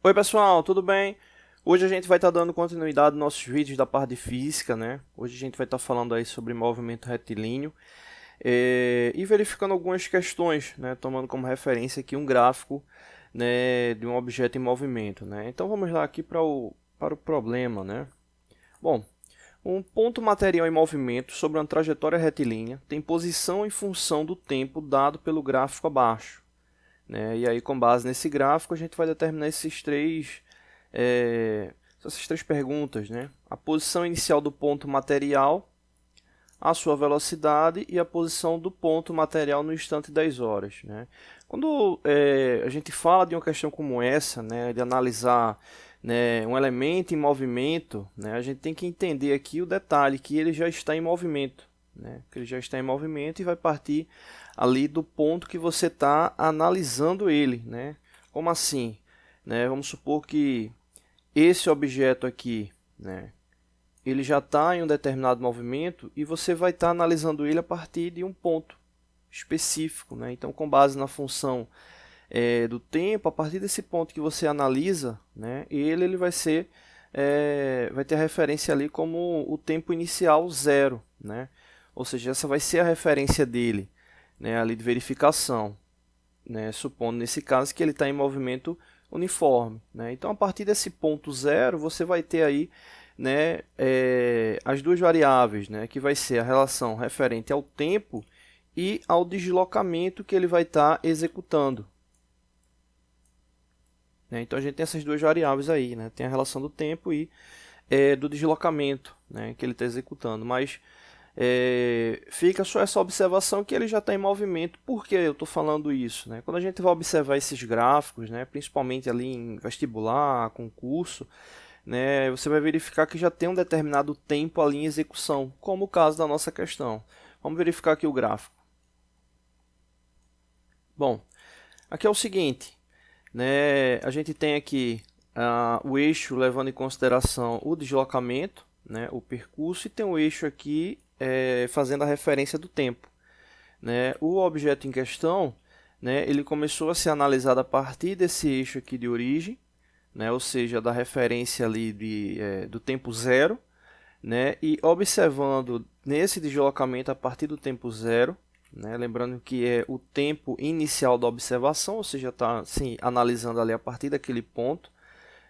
Oi pessoal, tudo bem? Hoje a gente vai estar dando continuidade nos nossos vídeos da parte de física, né? Hoje a gente vai estar falando aí sobre movimento retilíneo e verificando algumas questões, né? Tomando como referência aqui um gráfico, né, de um objeto em movimento, né? Então vamos lá aqui para o problema, né? Bom, um ponto material em movimento sobre uma trajetória retilínea tem posição em função do tempo dado pelo gráfico abaixo, né? E aí, com base nesse gráfico, a gente vai determinar essas três perguntas, né? A posição inicial do ponto material, a sua velocidade e a posição do ponto material no instante 10 horas, né? Quando a gente fala de uma questão como essa, né, de analisar, né, um elemento em movimento, né, a gente tem que entender aqui o detalhe que ele já está em movimento, né, que ele já está em movimento e vai partir ali do ponto que você está analisando ele, né? Como assim? Né? Vamos supor que esse objeto aqui, né, ele já está em um determinado movimento e você vai estar analisando ele a partir de um ponto específico, né? Então, com base na função do tempo, a partir desse ponto que você analisa, né, ele vai ter a referência ali como o tempo inicial zero, né? Ou seja, essa vai ser a referência dele, né, ali de verificação, né, supondo nesse caso que ele está em movimento uniforme, né? Então, a partir desse ponto zero, você vai ter aí, né, as duas variáveis, né, que vai ser a relação referente ao tempo e ao deslocamento que ele vai estar executando, né? Então, a gente tem essas duas variáveis aí, né? Tem a relação do tempo e do deslocamento, né, que ele está executando, mas fica só essa observação que ele já está em movimento. Por que eu estou falando isso, né? Quando a gente vai observar esses gráficos, né, principalmente ali em vestibular, concurso, né, você vai verificar que já tem um determinado tempo ali em execução, como o caso da nossa questão. Vamos verificar aqui o gráfico. Bom, aqui é o seguinte, né, a gente tem aqui o eixo levando em consideração o deslocamento, né, o percurso, e tem o eixo aqui fazendo a referência do tempo, né? O objeto em questão, né, ele começou a ser analisado a partir desse eixo aqui de origem, né, ou seja, da referência ali do tempo zero, né, e observando nesse deslocamento a partir do tempo zero, né, lembrando que é o tempo inicial da observação, ou seja, está assim, analisando ali a partir daquele ponto,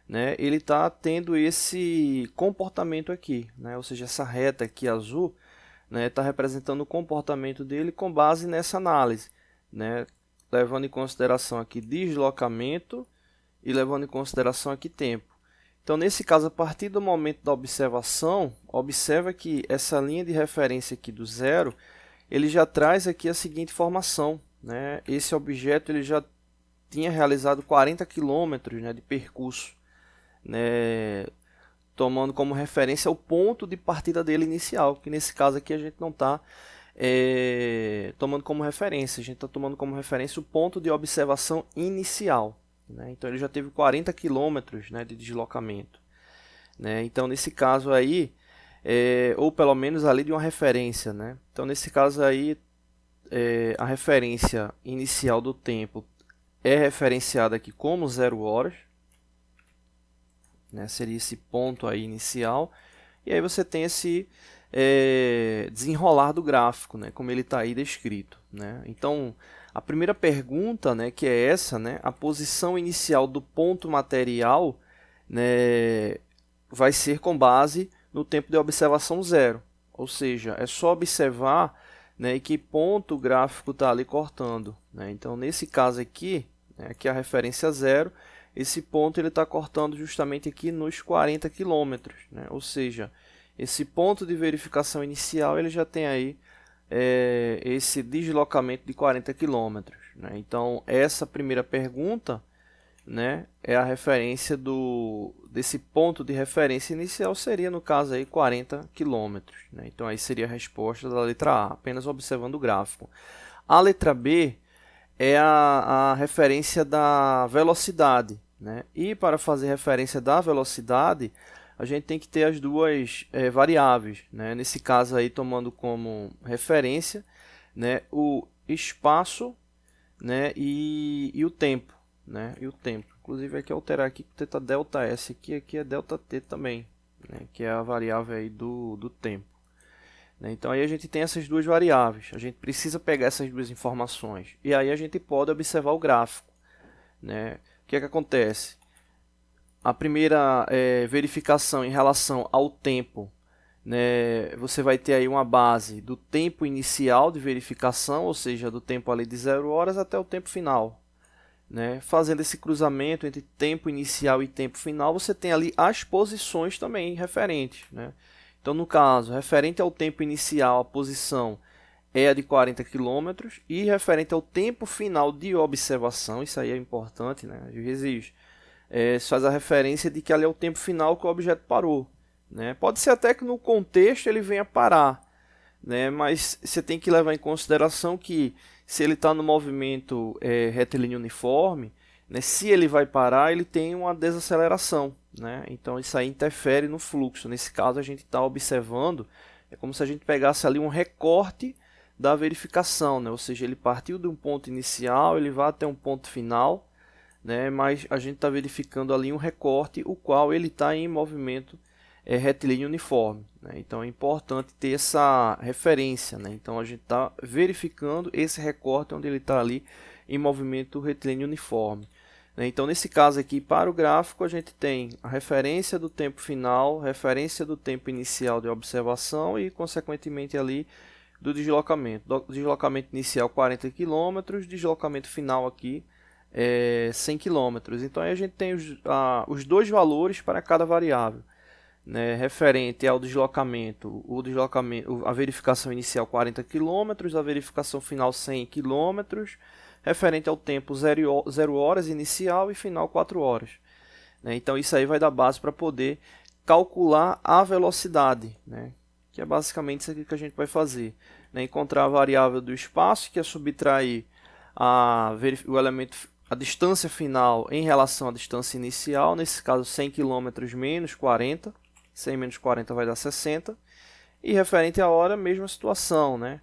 né, ele está tendo esse comportamento aqui, né, ou seja, essa reta aqui azul, né, está representando o comportamento dele com base nessa análise, né, levando em consideração aqui deslocamento e levando em consideração aqui tempo. Então, nesse caso, a partir do momento da observação, observa que essa linha de referência aqui do zero, ele já traz aqui a seguinte informação, né? Esse objeto ele já tinha realizado 40 quilômetros, né, de percurso, né, tomando como referência o ponto de partida dele inicial, que nesse caso aqui a gente não está tomando como referência, a gente está tomando como referência o ponto de observação inicial, né? Então ele já teve 40 quilômetros, né, de deslocamento, né? Então nesse caso aí, ou pelo menos ali de uma referência, né? Então nesse caso aí, a referência inicial do tempo é referenciada aqui como 0 horas, né? Seria esse ponto aí inicial, e aí você tem esse desenrolar do gráfico, né? Como ele está aí descrito, né? Então, a primeira pergunta, né, que é essa, né, a posição inicial do ponto material, né, vai ser com base no tempo de observação zero, ou seja, é só observar, né, em que ponto o gráfico está ali cortando, né? Então, nesse caso aqui, né, aqui a referência zero, esse ponto ele está cortando justamente aqui nos 40 quilômetros, né? Ou seja, esse ponto de verificação inicial ele já tem aí esse deslocamento de 40 quilômetros, né? Então, essa primeira pergunta, né, é a referência desse ponto de referência inicial, seria no caso aí 40 quilômetros, né? Então, aí seria a resposta da letra A, apenas observando o gráfico. A letra B é a referência da velocidade, né? E para fazer referência da velocidade, a gente tem que ter as duas variáveis, né? Nesse caso aí, tomando como referência, né, o espaço, né, e o tempo, né? E o tempo. inclusive aqui alterar aqui θ delta S aqui é delta T também, né, que é a variável aí do tempo. Né? Então aí a gente tem essas duas variáveis, a gente precisa pegar essas duas informações, e aí a gente pode observar o gráfico. Né? O que é que acontece? A primeira verificação em relação ao tempo, né, você vai ter aí uma base do tempo inicial de verificação, ou seja, do tempo ali de 0 horas até o tempo final. Né? Fazendo esse cruzamento entre tempo inicial e tempo final, você tem ali as posições também referentes. Né? Então, no caso, referente ao tempo inicial, a posição é a de 40 km, e referente ao tempo final de observação, isso aí é importante, né? Às vezes se faz a referência de que ali é o tempo final que o objeto parou. Né? Pode ser até que no contexto ele venha parar, né? Mas você tem que levar em consideração que se ele está no movimento retilíneo uniforme, né? Se ele vai parar, ele tem uma desaceleração. Né? Então isso aí interfere no fluxo. Nesse caso a gente está observando, é como se a gente pegasse ali um recorte da verificação, né? Ou seja, ele partiu de um ponto inicial, ele vai até um ponto final, né? Mas a gente está verificando ali um recorte, o qual ele está em movimento retilíneo uniforme. Né? Então é importante ter essa referência. Né? Então a gente está verificando esse recorte onde ele está ali em movimento retilíneo uniforme. Né? Então nesse caso aqui, para o gráfico, a gente tem a referência do tempo final, referência do tempo inicial de observação e, consequentemente, ali do deslocamento. Do deslocamento inicial 40 km, deslocamento final aqui 100 km. Então aí a gente tem os dois valores para cada variável. Né, referente ao deslocamento, a verificação inicial 40 km, a verificação final 100 km, referente ao tempo 0 horas inicial e final 4 horas. Né, então isso aí vai dar base para poder calcular a velocidade, né, que é basicamente isso aqui que a gente vai fazer. Né, encontrar a variável do espaço, que é subtrair o elemento, a distância final em relação à distância inicial, nesse caso 100 km menos 40, 100 menos 40 vai dar 60, e referente à hora, mesma situação, né?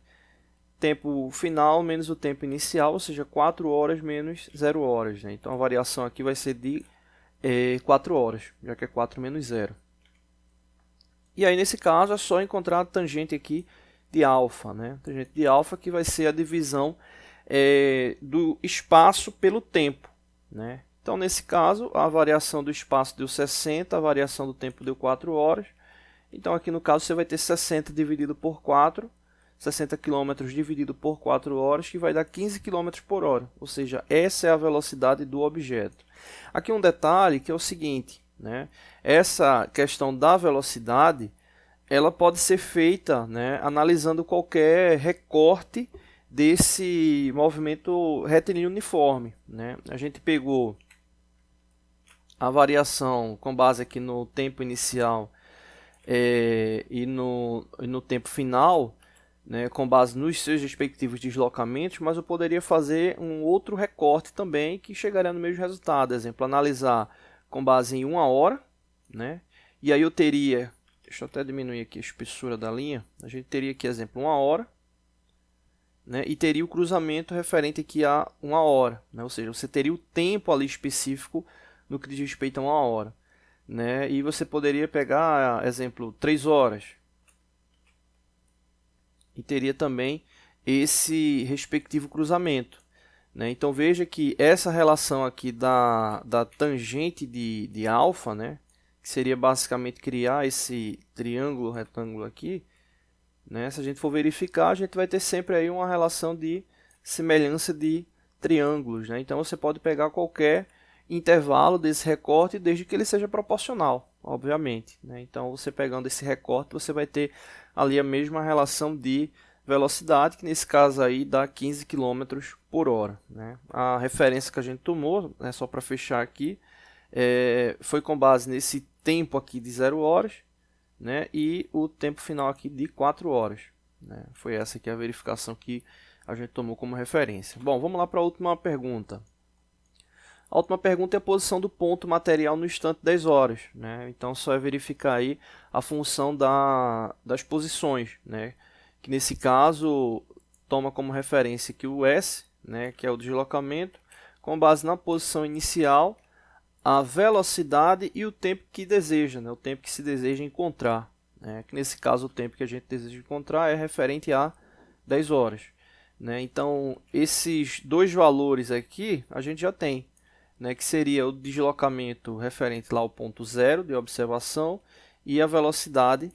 Tempo final menos o tempo inicial, ou seja, 4 horas menos 0 horas. Né? Então a variação aqui vai ser de 4 horas, já que é 4 menos 0. E aí nesse caso é só encontrar a tangente aqui de alfa, né? Tangente de alfa que vai ser a divisão do espaço pelo tempo, né? Então, nesse caso, a variação do espaço deu 60, a variação do tempo deu 4 horas. Então, aqui no caso, você vai ter 60 dividido por 4, 60 km dividido por 4 horas, que vai dar 15 km por hora. Ou seja, essa é a velocidade do objeto. Aqui um detalhe que é o seguinte, né? Essa questão da velocidade, ela pode ser feita, né, analisando qualquer recorte desse movimento retilíneo uniforme. Né? A gente pegou a variação com base aqui no tempo inicial e no tempo final, né, com base nos seus respectivos deslocamentos, mas eu poderia fazer um outro recorte também que chegaria no mesmo resultado. Exemplo, analisar com base em 1 hora, né, e aí eu teria, deixa eu até diminuir aqui a espessura da linha, a gente teria aqui, exemplo, 1 hora, né, e teria o cruzamento referente aqui a 1 hora, né, ou seja, você teria o tempo ali específico no que diz respeito a 1 hora. Né? E você poderia pegar, exemplo, 3 horas. E teria também esse respectivo cruzamento. Né? Então veja que essa relação aqui da tangente de alfa, né? Que seria basicamente criar esse triângulo retângulo aqui. Né? Se a gente for verificar, a gente vai ter sempre aí uma relação de semelhança de triângulos. Né? Então você pode pegar qualquer intervalo desse recorte, desde que ele seja proporcional, obviamente. Né? Então, você pegando esse recorte, você vai ter ali a mesma relação de velocidade, que nesse caso aí dá 15 km por hora. Né? A referência que a gente tomou, né, só para fechar aqui, foi com base nesse tempo aqui de 0 horas, né, e o tempo final aqui de 4 horas. Né? Foi essa aqui a verificação que a gente tomou como referência. Bom, vamos lá para a última pergunta. A última pergunta é a posição do ponto material no instante 10 horas. Né? Então, só é verificar aí a função das posições. Né? Que nesse caso, toma como referência aqui o S, né? Que é o deslocamento, com base na posição inicial a velocidade e o tempo que deseja, né? O tempo que se deseja encontrar. Né? Que nesse caso, o tempo que a gente deseja encontrar é referente a 10 horas. Né? Então, esses dois valores aqui a gente já tem, né? Que seria o deslocamento referente lá ao ponto zero de observação e a velocidade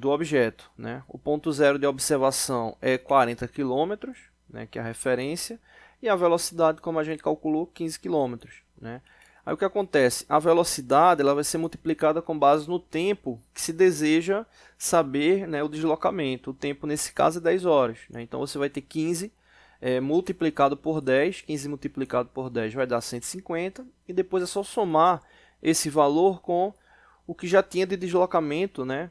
do objeto. Né? O ponto zero de observação é 40 km, né? Que é a referência, e a velocidade, como a gente calculou, 15 km. Né? Aí o que acontece? A velocidade ela vai ser multiplicada com base no tempo que se deseja saber, né, o deslocamento. O tempo nesse caso é 10 horas. Né? Então você vai ter 15 multiplicado por 10. 15 multiplicado por 10 vai dar 150. E depois é só somar esse valor com o que já tinha de deslocamento, né,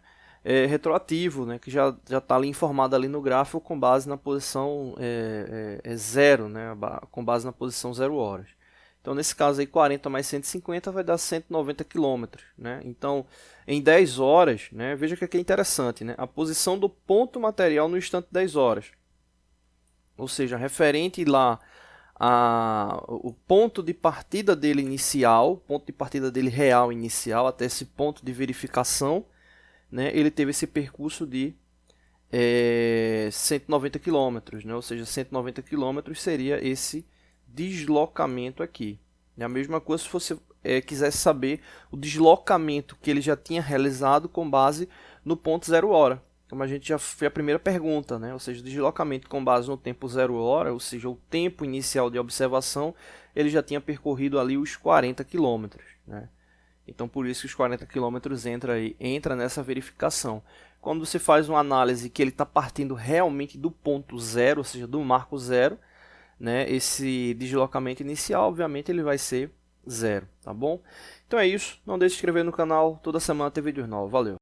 retroativo, né, que já está ali informado ali no gráfico com base na posição 0, né, com base na posição 0 horas. Então, nesse caso aí, 40 mais 150 vai dar 190 km. Né? Então, em 10 horas, né, veja que aqui é interessante, né, a posição do ponto material no instante 10 horas. Ou seja, referente lá o ponto de partida dele inicial, ponto de partida dele real inicial, até esse ponto de verificação, né, ele teve esse percurso de 190 km. Né? Ou seja, 190 km seria esse deslocamento aqui. É a mesma coisa se você quisesse saber o deslocamento que ele já tinha realizado com base no ponto 0 hora. Como a gente já foi a primeira pergunta, né? Ou seja, o deslocamento com base no tempo 0 hora, ou seja, o tempo inicial de observação, ele já tinha percorrido ali os 40 km. Né? Então, por isso que os 40 km entra nessa verificação. Quando você faz uma análise que ele está partindo realmente do ponto zero, ou seja, do marco zero, né, esse deslocamento inicial, obviamente, ele vai ser 0, tá bom? Então é isso, não deixe de se inscrever no canal, toda semana tem vídeos novos, valeu!